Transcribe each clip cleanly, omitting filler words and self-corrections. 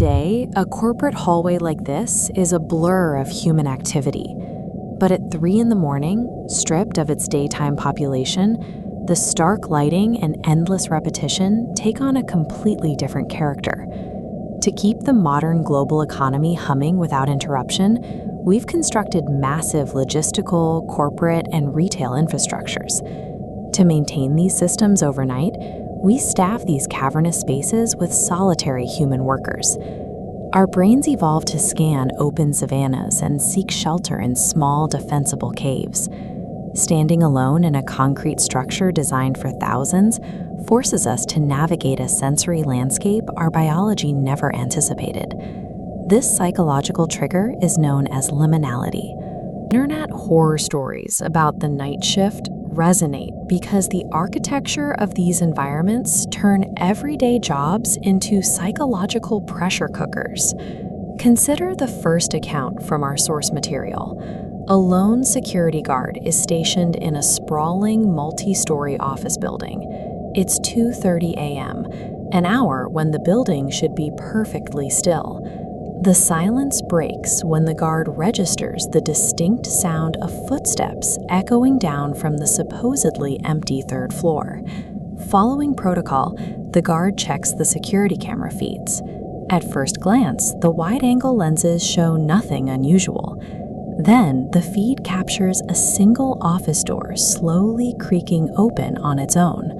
day, a corporate hallway like this is a blur of human activity. But at 3 in the morning, stripped of its daytime population, the stark lighting and endless repetition take on a completely different character. To keep the modern global economy humming without interruption, we've constructed massive logistical, corporate, and retail infrastructures. To maintain these systems overnight, we staff these cavernous spaces with solitary human workers. Our brains evolved to scan open savannas and seek shelter in small, defensible caves. Standing alone in a concrete structure designed for thousands forces us to navigate a sensory landscape our biology never anticipated. This psychological trigger is known as liminality. Internet horror stories about the night shift resonate because the architecture of these environments turn everyday jobs into psychological pressure cookers. Consider the first account from our source material. A lone security guard is stationed in a sprawling multi-story office building. It's 2:30 a.m., an hour when the building should be perfectly still. The silence breaks when the guard registers the distinct sound of footsteps echoing down from the supposedly empty third floor. Following protocol, the guard checks the security camera feeds. At first glance, the wide-angle lenses show nothing unusual. Then, the feed captures a single office door slowly creaking open on its own.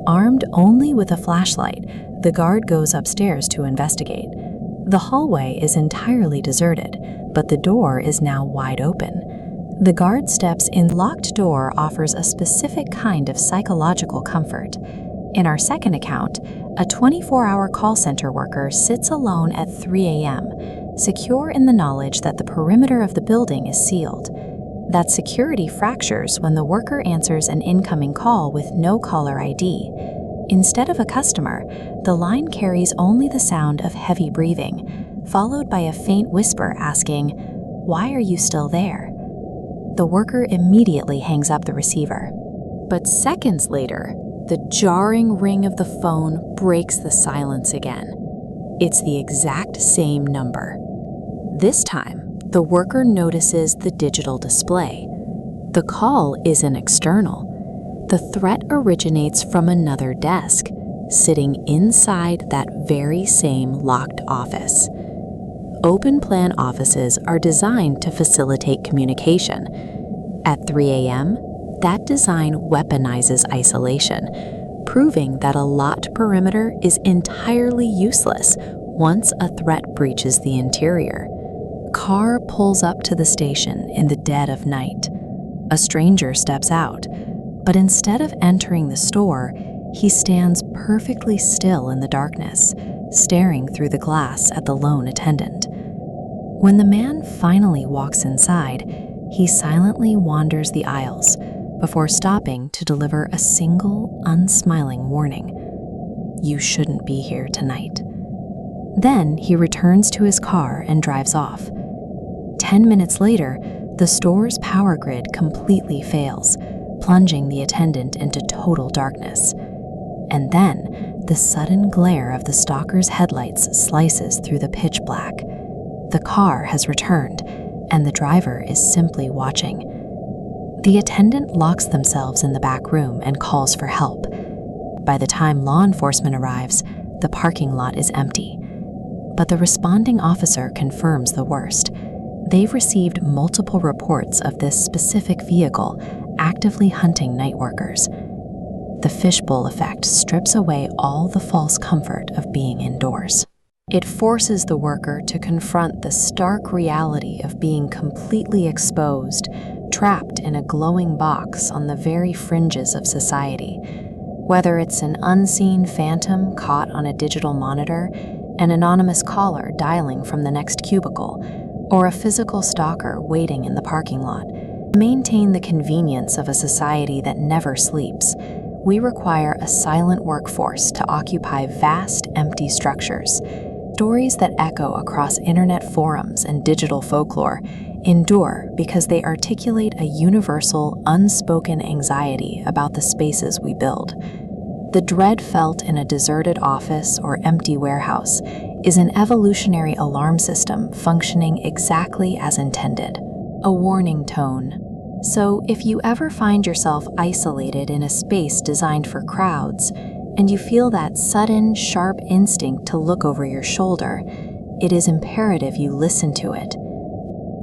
Armed only with a flashlight, the guard goes upstairs to investigate. The hallway is entirely deserted, but the door is now wide open. The guard steps in. The locked door offers a specific kind of psychological comfort. In our second account, a 24-hour call center worker sits alone at 3 a.m., secure in the knowledge that the perimeter of the building is sealed. That security fractures when the worker answers an incoming call with no caller ID. Instead of a customer, the line carries only the sound of heavy breathing, followed by a faint whisper asking, "Why are you still there?" The worker immediately hangs up the receiver. But seconds later, the jarring ring of the phone breaks the silence again. It's the exact same number. This time, the worker notices the digital display. The call isn't external. The threat originates from another desk, sitting inside that very same locked office. Open-plan offices are designed to facilitate communication. At 3 a.m., that design weaponizes isolation, proving that a locked perimeter is entirely useless once a threat breaches the interior. Car pulls up to the station in the dead of night. A stranger steps out, but instead of entering the store, he stands perfectly still in the darkness, staring through the glass at the lone attendant. When the man finally walks inside, he silently wanders the aisles before stopping to deliver a single, unsmiling warning. "You shouldn't be here tonight." Then he returns to his car and drives off. 10 minutes later, the store's power grid completely fails, plunging the attendant into total darkness. And then, the sudden glare of the stalker's headlights slices through the pitch black. The car has returned, and the driver is simply watching. The attendant locks themselves in the back room and calls for help. By the time law enforcement arrives, the parking lot is empty. But the responding officer confirms the worst. They've received multiple reports of this specific vehicle actively hunting night workers. The fishbowl effect strips away all the false comfort of being indoors. It forces the worker to confront the stark reality of being completely exposed, trapped in a glowing box on the very fringes of society. Whether it's an unseen phantom caught on a digital monitor, an anonymous caller dialing from the next cubicle, or a physical stalker waiting in the parking lot. To maintain the convenience of a society that never sleeps, we require a silent workforce to occupy vast, empty structures. Stories that echo across internet forums and digital folklore endure because they articulate a universal, unspoken anxiety about the spaces we build. The dread felt in a deserted office or empty warehouse is an evolutionary alarm system functioning exactly as intended, a warning tone. So if you ever find yourself isolated in a space designed for crowds, and you feel that sudden, sharp instinct to look over your shoulder, it is imperative you listen to it.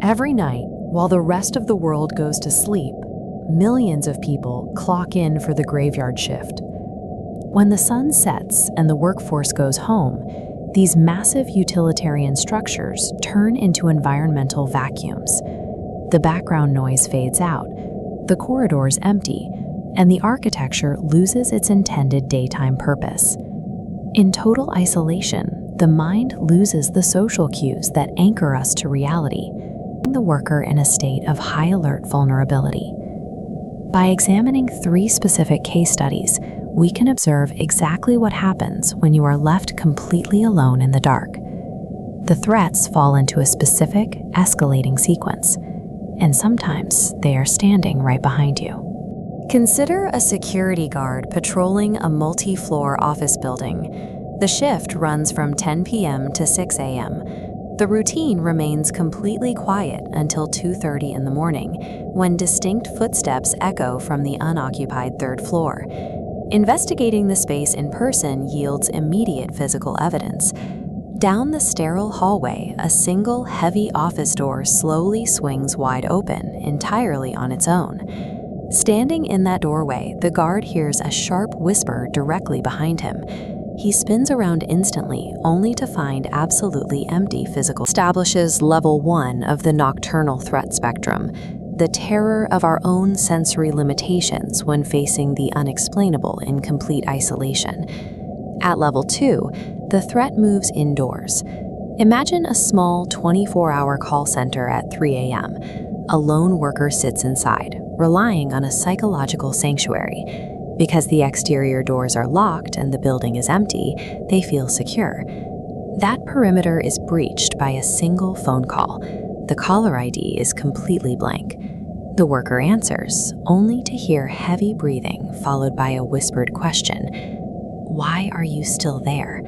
Every night, while the rest of the world goes to sleep, millions of people clock in for the graveyard shift. When the sun sets and the workforce goes home, these massive utilitarian structures turn into environmental vacuums. The background noise fades out, the corridors empty, and the architecture loses its intended daytime purpose. In total isolation, the mind loses the social cues that anchor us to reality, putting the worker in a state of high alert vulnerability. By examining 3 specific case studies, we can observe exactly what happens when you are left completely alone in the dark. The threats fall into a specific, escalating sequence, and sometimes they are standing right behind you. Consider a security guard patrolling a multi-floor office building. The shift runs from 10 p.m. to 6 a.m. The routine remains completely quiet until 2:30 in the morning, when distinct footsteps echo from the unoccupied 3rd floor. Investigating the space in person yields immediate physical evidence. Down the sterile hallway, a single heavy office door slowly swings wide open, entirely on its own. Standing in that doorway, the guard hears a sharp whisper directly behind him. He spins around instantly, only to find absolutely empty physical. Establishes level 1 of the nocturnal threat spectrum, the terror of our own sensory limitations when facing the unexplainable in complete isolation. At level 2, the threat moves indoors. Imagine a small 24-hour call center at 3 a.m. A lone worker sits inside, relying on a psychological sanctuary. Because the exterior doors are locked and the building is empty, they feel secure. That perimeter is breached by a single phone call. The caller ID is completely blank. The worker answers, only to hear heavy breathing followed by a whispered question. Why are you still there?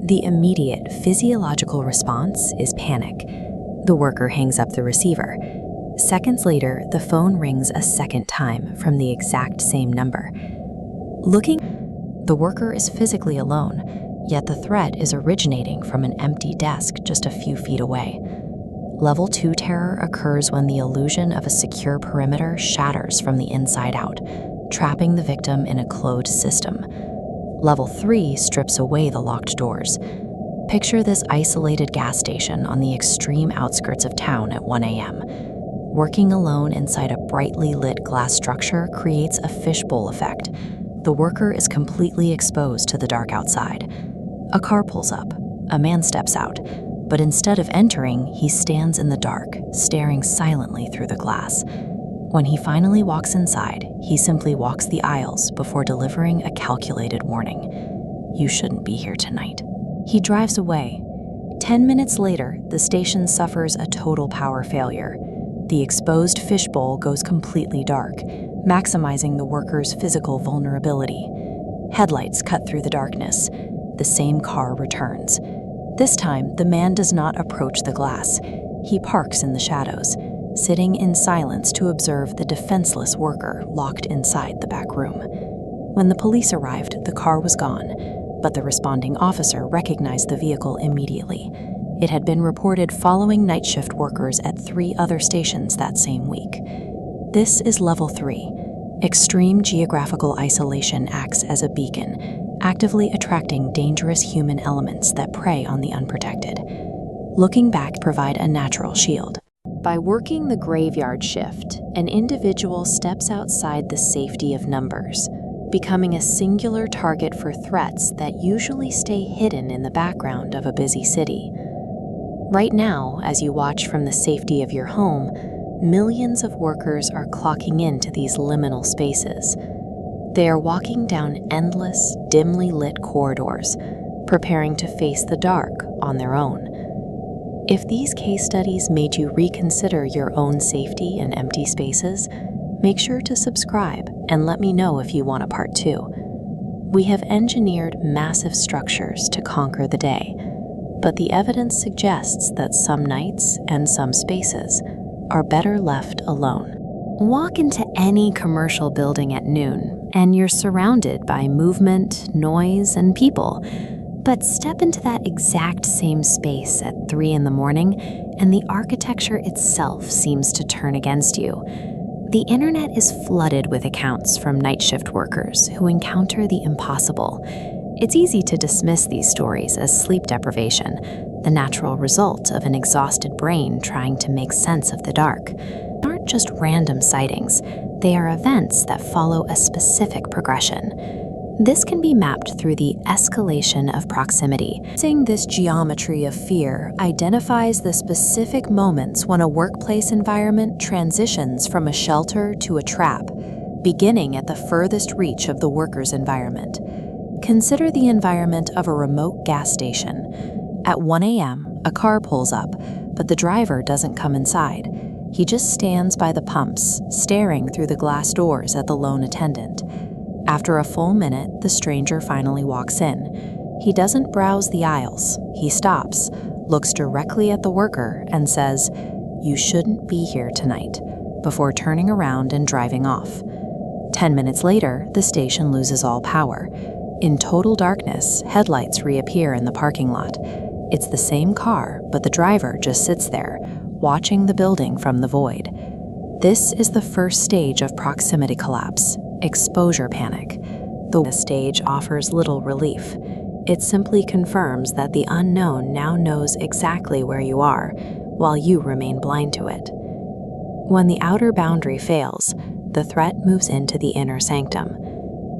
The immediate physiological response is panic. The worker hangs up the receiver. Seconds later, the phone rings a second time from the exact same number. The worker is physically alone, yet the threat is originating from an empty desk just a few feet away. Level 2 terror occurs when the illusion of a secure perimeter shatters from the inside out, trapping the victim in a closed system. Level 3 strips away the locked doors. Picture this isolated gas station on the extreme outskirts of town at 1 a.m. Working alone inside a brightly lit glass structure creates a fishbowl effect. The worker is completely exposed to the dark outside. A car pulls up. A man steps out. But instead of entering, he stands in the dark, staring silently through the glass. When he finally walks inside, he simply walks the aisles before delivering a calculated warning. You shouldn't be here tonight. He drives away. 10 minutes later, the station suffers a total power failure. The exposed fishbowl goes completely dark, maximizing the worker's physical vulnerability. Headlights cut through the darkness. The same car returns. This time, the man does not approach the glass. He parks in the shadows, sitting in silence to observe the defenseless worker locked inside the back room. When the police arrived, the car was gone, but the responding officer recognized the vehicle immediately. It had been reported following night shift workers at 3 other stations that same week. This is level 3. Extreme geographical isolation acts as a beacon, actively attracting dangerous human elements that prey on the unprotected. Looking back provide a natural shield. By working the graveyard shift, an individual steps outside the safety of numbers, becoming a singular target for threats that usually stay hidden in the background of a busy city. Right now, as you watch from the safety of your home, millions of workers are clocking into these liminal spaces. They are walking down endless, dimly lit corridors, preparing to face the dark on their own. If these case studies made you reconsider your own safety in empty spaces, make sure to subscribe and let me know if you want a part 2. We have engineered massive structures to conquer the day, but the evidence suggests that some nights and some spaces are better left alone. Walk into any commercial building at noon, and you're surrounded by movement, noise, and people. But step into that exact same space at 3 in the morning, and the architecture itself seems to turn against you. The internet is flooded with accounts from night shift workers who encounter the impossible. It's easy to dismiss these stories as sleep deprivation, the natural result of an exhausted brain trying to make sense of the dark. They aren't just random sightings, they are events that follow a specific progression. This can be mapped through the escalation of proximity. Using this geometry of fear identifies the specific moments when a workplace environment transitions from a shelter to a trap, beginning at the furthest reach of the worker's environment. Consider the environment of a remote gas station. At 1 a.m., a car pulls up, but the driver doesn't come inside. He just stands by the pumps, staring through the glass doors at the lone attendant. After a full minute, the stranger finally walks in. He doesn't browse the aisles. He stops, looks directly at the worker, and says, "You shouldn't be here tonight," before turning around and driving off. 10 minutes later, the station loses all power. In total darkness, headlights reappear in the parking lot. It's the same car, but the driver just sits there, watching the building from the void. This is the first stage of proximity collapse, exposure panic. The stage offers little relief. It simply confirms that the unknown now knows exactly where you are, while you remain blind to it. When the outer boundary fails, the threat moves into the inner sanctum.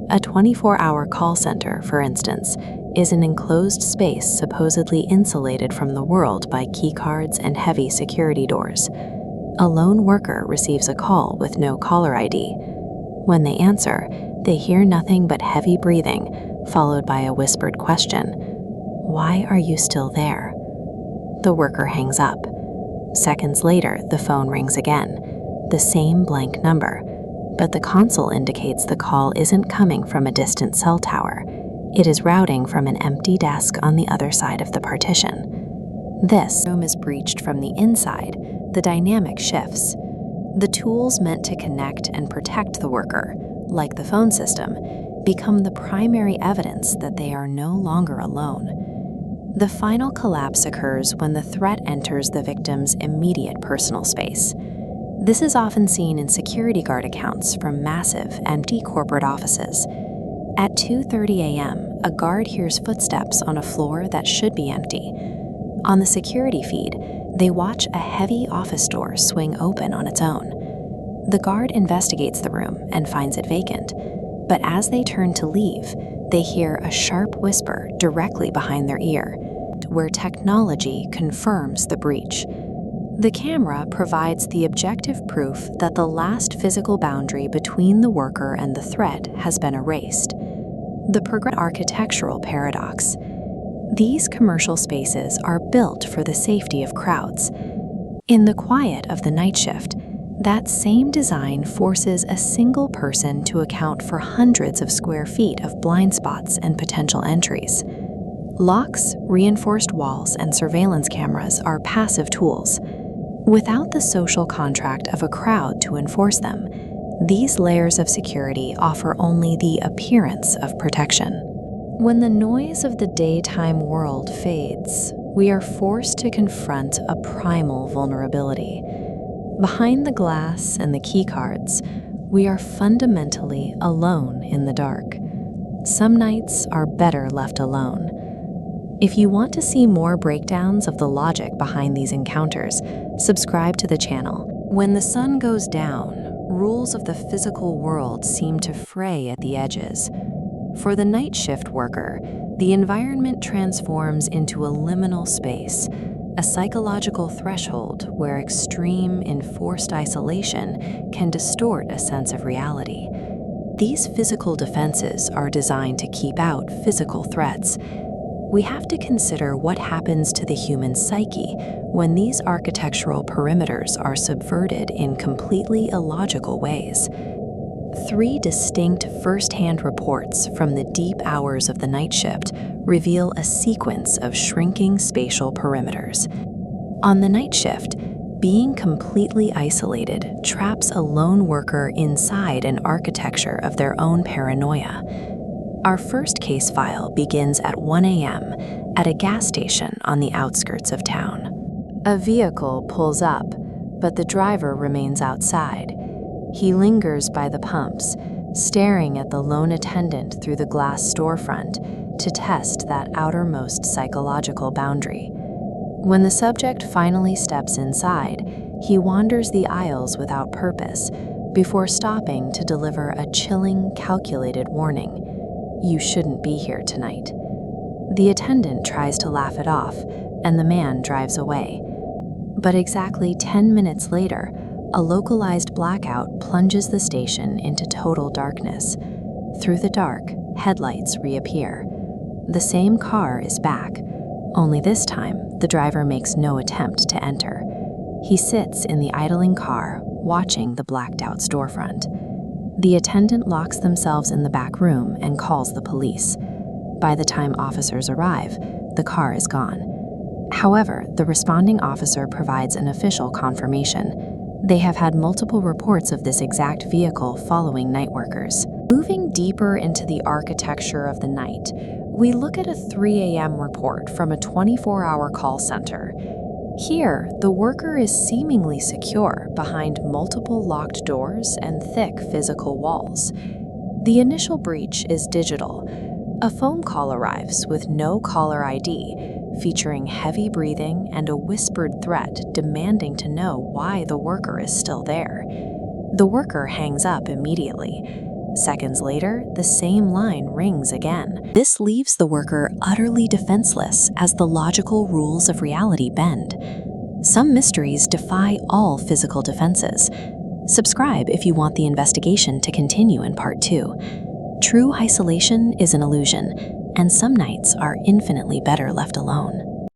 A 24-hour call center, for instance, is an enclosed space supposedly insulated from the world by keycards and heavy security doors. A lone worker receives a call with no caller ID. When they answer, they hear nothing but heavy breathing, followed by a whispered question, "Why are you still there?" The worker hangs up. Seconds later, the phone rings again, the same blank number, but the console indicates the call isn't coming from a distant cell tower. It is routing from an empty desk on the other side of the partition. This room is breached from the inside. The dynamic shifts. The tools meant to connect and protect the worker, like the phone system, become the primary evidence that they are no longer alone. The final collapse occurs when the threat enters the victim's immediate personal space. This is often seen in security guard accounts from massive, empty corporate offices. At 2:30 a.m., a guard hears footsteps on a floor that should be empty. On the security feed, they watch a heavy office door swing open on its own. The guard investigates the room and finds it vacant, but as they turn to leave, they hear a sharp whisper directly behind their ear, where technology confirms the breach. The camera provides the objective proof that the last physical boundary between the worker and the threat has been erased. The architectural paradox. These commercial spaces are built for the safety of crowds. In the quiet of the night shift, that same design forces a single person to account for hundreds of square feet of blind spots and potential entries. Locks, reinforced walls, and surveillance cameras are passive tools. Without the social contract of a crowd to enforce them, these layers of security offer only the appearance of protection. When the noise of the daytime world fades, we are forced to confront a primal vulnerability. Behind the glass and the keycards, we are fundamentally alone in the dark. Some nights are better left alone. If you want to see more breakdowns of the logic behind these encounters, subscribe to the channel. When the sun goes down, rules of the physical world seem to fray at the edges. For the night shift worker, the environment transforms into a liminal space, a psychological threshold where extreme, enforced isolation can distort a sense of reality. These physical defenses are designed to keep out physical threats. We have to consider what happens to the human psyche when these architectural perimeters are subverted in completely illogical ways. 3 distinct first-hand reports from the deep hours of the night shift reveal a sequence of shrinking spatial perimeters. On the night shift, being completely isolated traps a lone worker inside an architecture of their own paranoia. Our first case file begins at 1 a.m. at a gas station on the outskirts of town. A vehicle pulls up, but the driver remains outside. He lingers by the pumps, staring at the lone attendant through the glass storefront to test that outermost psychological boundary. When the subject finally steps inside, he wanders the aisles without purpose before stopping to deliver a chilling, calculated warning. "You shouldn't be here tonight." The attendant tries to laugh it off, and the man drives away. But exactly 10 minutes later, a localized blackout plunges the station into total darkness. Through the dark, headlights reappear. The same car is back, only this time the driver makes no attempt to enter. He sits in the idling car, watching the blacked-out storefront. The attendant locks themselves in the back room and calls the police. By the time officers arrive, the car is gone. However, the responding officer provides an official confirmation. They have had multiple reports of this exact vehicle following night workers. Moving deeper into the architecture of the night, we look at a 3 a.m. report from a 24-hour call center. Here, the worker is seemingly secure behind multiple locked doors and thick physical walls. The initial breach is digital. A phone call arrives with no caller ID, featuring heavy breathing and a whispered threat demanding to know why the worker is still there. The worker hangs up immediately. Seconds later, the same line rings again. This leaves the worker utterly defenseless as the logical rules of reality bend. Some mysteries defy all physical defenses. Subscribe if you want the investigation to continue in Part 2. True isolation is an illusion, and some nights are infinitely better left alone.